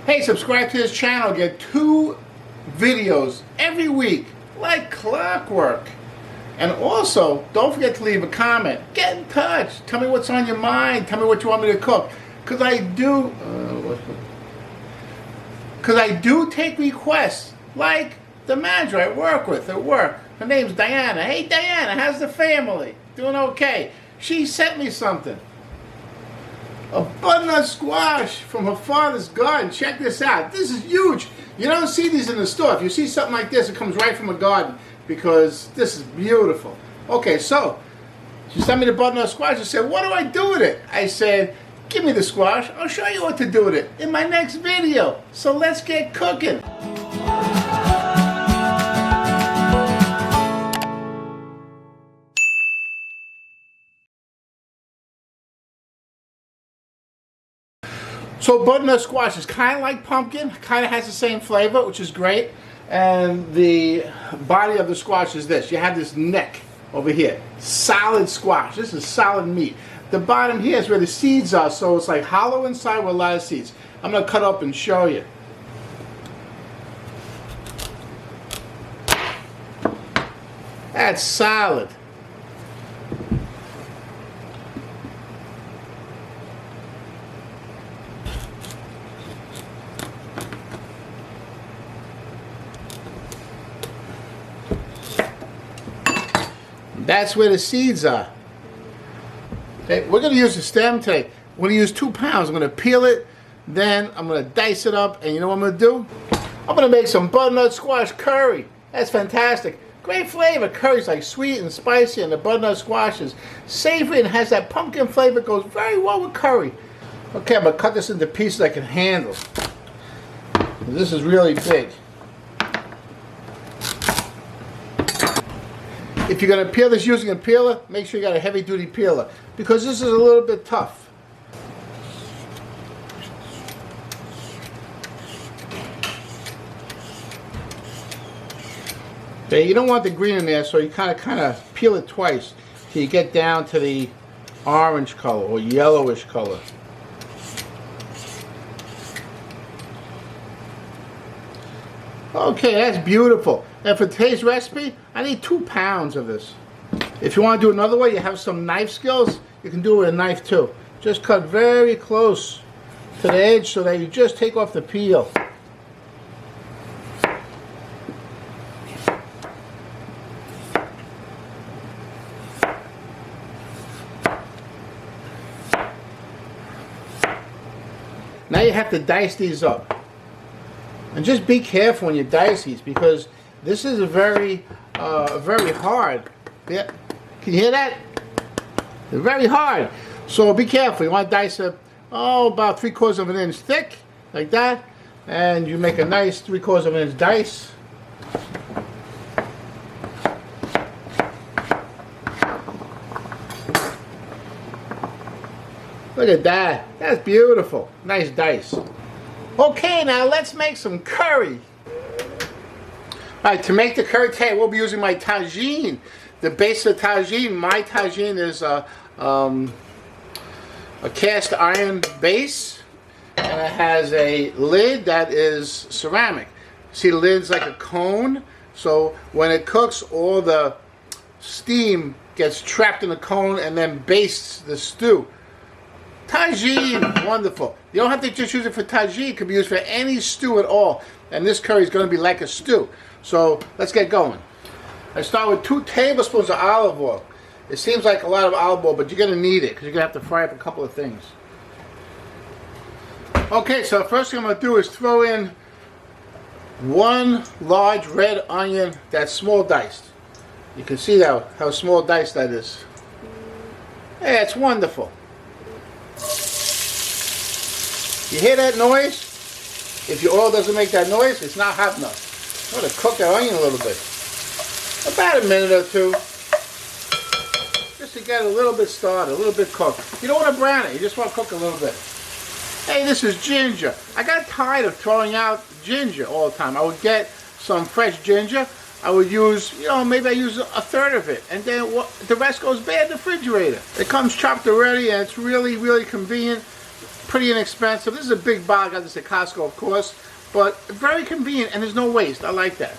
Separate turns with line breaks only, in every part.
Hey, subscribe to this channel. Get 2 videos every week, like clockwork. And also, don't forget to leave a comment. Get in touch. Tell me what's on your mind. Tell me what you want me to cook. Because I do take requests, like the manager I work with at work. Her name's Diana. Hey, Diana, how's the family? Doing okay. She sent me something. A butternut squash from her father's garden. Check this out. This is huge. You don't see these in the store. If you see something like this, it comes right from a garden because this is beautiful. Okay, so she sent me the butternut squash. I said, what do I do with it? I said, give me the squash. I'll show you what to do with it in my next video. So let's get cooking. So butternut squash is kind of like pumpkin, kind of has the same flavor, which is great. And the body of the squash is this. You have this neck over here. Solid squash. This is solid meat. The bottom here is where the seeds are, so it's like hollow inside with a lot of seeds. I'm going to cut up and show you. That's solid. That's where the seeds are. Okay, we're going to use the stem today. We're going to use 2 pounds. I'm going to peel it, then I'm going to dice it up, and you know what I'm going to do? I'm going to make some butternut squash curry. That's fantastic. Great flavor. Curry's like sweet and spicy, and the butternut squash is savory and has that pumpkin flavor. It goes very well with curry. Okay, I'm going to cut this into pieces I can handle. This is really big. If you're going to peel this using a peeler, make sure you got a heavy duty peeler because this is a little bit tough. Okay, you don't want the green in there, so you kind of peel it twice till you get down to the orange color or yellowish color. Okay, that's beautiful. And for today's recipe, I need 2 pounds of this. If you want to do it another way, you have some knife skills, you can do it with a knife too. Just cut very close to the edge so that you just take off the peel. Now you have to dice these up. And just be careful when you dice these because this is very hard. Yeah. Can you hear that? It's very hard. So be careful. You want to dice it, about 3/4 of an inch thick, like that. And you make a nice 3/4 of an inch dice. Look at that. That's beautiful. Nice dice. Okay, now let's make some curry. Alright, to make the curry today, we'll be using my tagine. The base of the tagine, my tagine is a cast iron base, and it has a lid that is ceramic. See, the lid's like a cone, so when it cooks, all the steam gets trapped in the cone and then bastes the stew. Tagine, wonderful. You don't have to just use it for tagine. It could be used for any stew at all. And this curry is going to be like a stew. So let's get going. I start with 2 tablespoons of olive oil. It seems like a lot of olive oil, but you're going to need it because you're going to have to fry up a couple of things. Okay, so the first thing I'm going to do is throw in 1 large red onion that's small diced. You can see how small diced that is. Hey, it's wonderful. You hear that noise? If your oil doesn't make that noise, it's not hot enough. I'm going to cook that onion a little bit. About a minute or 2. Just to get a little bit started, a little bit cooked. You don't want to brown it, you just want to cook a little bit. Hey, this is ginger. I got tired of throwing out ginger all the time. I would get some fresh ginger. I would use, maybe I use 1/3 of it. And then the rest goes bad in the refrigerator. It comes chopped already and it's really, really convenient. pretty inexpensive. This is a big bottle. I got this at Costco, of course, but very convenient, and there's no waste. I like that.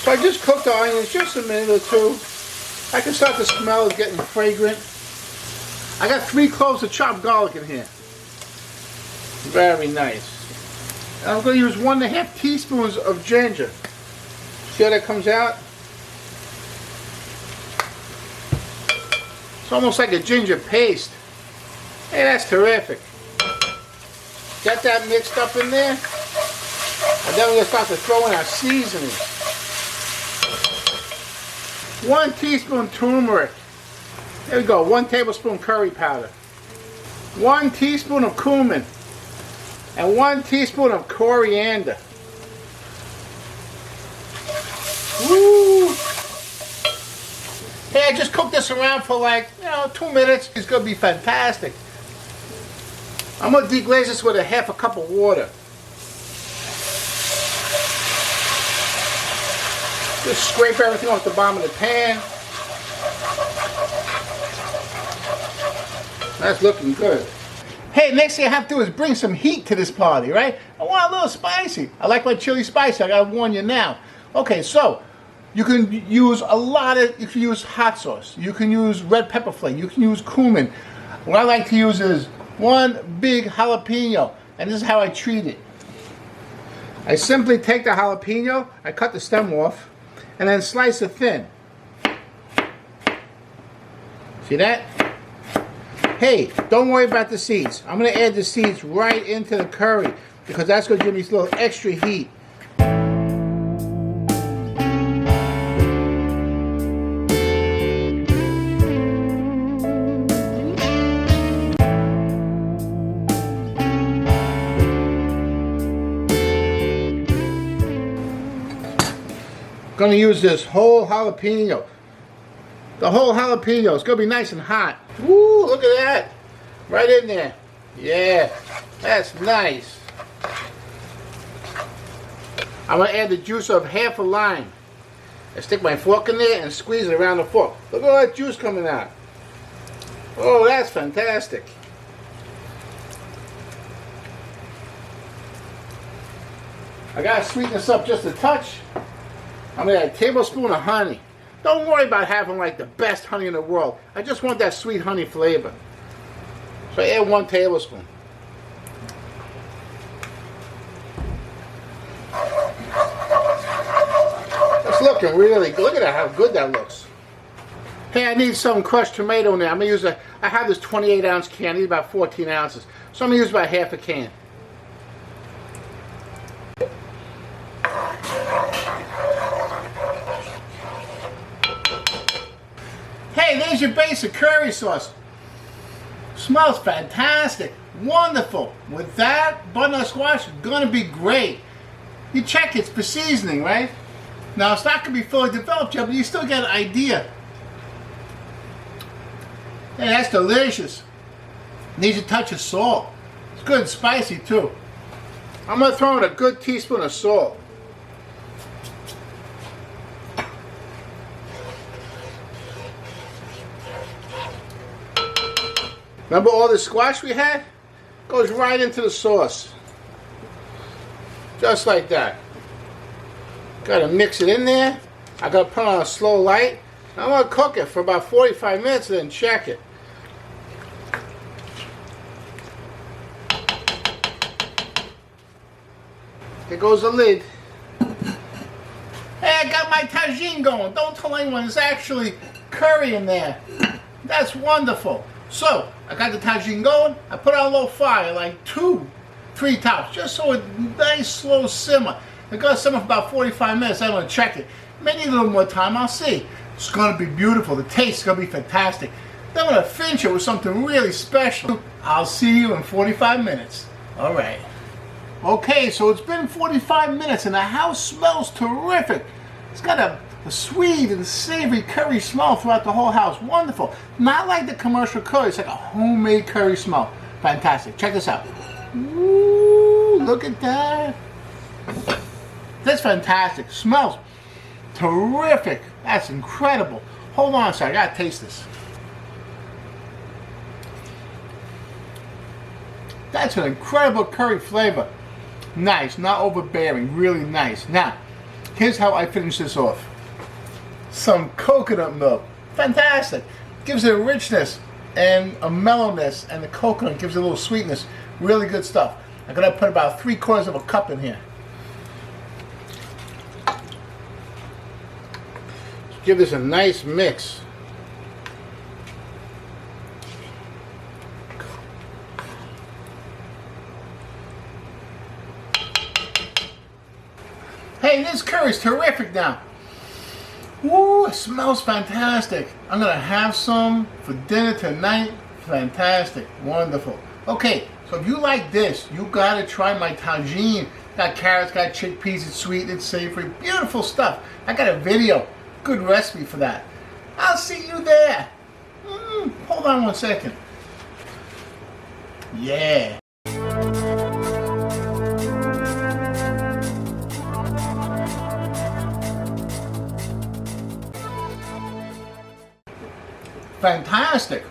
So I just cooked the onions just a minute or two. I can start to smell it getting fragrant. I got 3 cloves of chopped garlic in here. Very nice. And I'm going to use 1.5 teaspoons of ginger. See how that comes out? It's almost like a ginger paste. Hey, that's terrific. Get that mixed up in there. And then we're going to start to throw in our seasoning. 1 teaspoon turmeric. There we go. 1 tablespoon curry powder. 1 teaspoon of cumin. And 1 teaspoon of coriander. Woo! Hey, I just cooked this around for like, 2 minutes. It's going to be fantastic. I'm going to deglaze this with a 1/2 cup of water. Just scrape everything off the bottom of the pan. That's looking good. Hey, next thing I have to do is bring some heat to this party, right? I want a little spicy. I like my chili spicy. I gotta warn you now. Okay, so you can use you can use hot sauce. You can use red pepper flake. You can use cumin. What I like to use is 1 big jalapeno, and this is how I treat it. I simply take the jalapeno, I cut the stem off, and then slice it thin. See that? Hey, don't worry about the seeds. I'm going to add the seeds right into the curry because that's going to give me a little extra heat. I'm going to use this whole jalapeno. The whole jalapeno. It's going to be nice and hot. Woo, look at that. Right in there. Yeah, that's nice. I'm going to add the juice of 1/2 a lime. I stick my fork in there and squeeze it around the fork. Look at all that juice coming out. Oh, that's fantastic. I got to sweeten this up just a touch. I'm going to add a tablespoon of honey. Don't worry about having like the best honey in the world. I just want that sweet honey flavor. So I add 1 tablespoon. It's looking really good. Look at that, how good that looks. Hey, I need some crushed tomato in there. I'm going to use I have this 28-ounce can. I need about 14 ounces. So I'm going to use about 1/2 a can. Hey, there's your basic curry sauce. Smells fantastic. Wonderful. With that, butternut squash is going to be great. You check it's for seasoning, right? Now, it's not going to be fully developed yet, but you still get an idea. Hey, that's delicious. Needs a touch of salt. It's good and spicy, too. I'm going to throw in a good teaspoon of salt. Remember all the squash we had? Goes right into the sauce. Just like that. Gotta mix it in there. I gotta put it on a slow light. I'm gonna cook it for about 45 minutes and then check it. There goes the lid. Hey, I got my tagine going. Don't tell anyone, there's actually curry in there. That's wonderful. So, I got the tagine going. I put it on low fire, like 2-3 tops, just so a nice slow simmer. It's going to simmer for about 45 minutes. I'm going to check it. May need a little more time. I'll see. It's going to be beautiful. The taste is going to be fantastic. Then I'm going to finish it with something really special. I'll see you in 45 minutes. All right. Okay, so it's been 45 minutes and the house smells terrific. It's got a sweet and savory curry smell throughout the whole house. Wonderful. Not like the commercial curry. It's like a homemade curry smell. Fantastic. Check this out. Ooh, look at that. That's fantastic. Smells terrific. That's incredible. Hold on a second. I gotta taste this. That's an incredible curry flavor. Nice, not overbearing, really nice. Now, here's how I finish this off. Some coconut milk. Fantastic. Gives it a richness and a mellowness, and the coconut gives it a little sweetness. Really good stuff. I'm going to put about 3/4 of a cup in here. Give this a nice mix. Hey, this curry's terrific now. Ooh, it smells fantastic. I'm gonna have some for dinner tonight. Fantastic, wonderful. Okay, so if you like this, you gotta try my tagine. Got carrots, got chickpeas, it's sweet, it's savory, beautiful stuff. I got a video, good recipe for that. I'll see you there. Hold on 1 second. Yeah. Fantastic.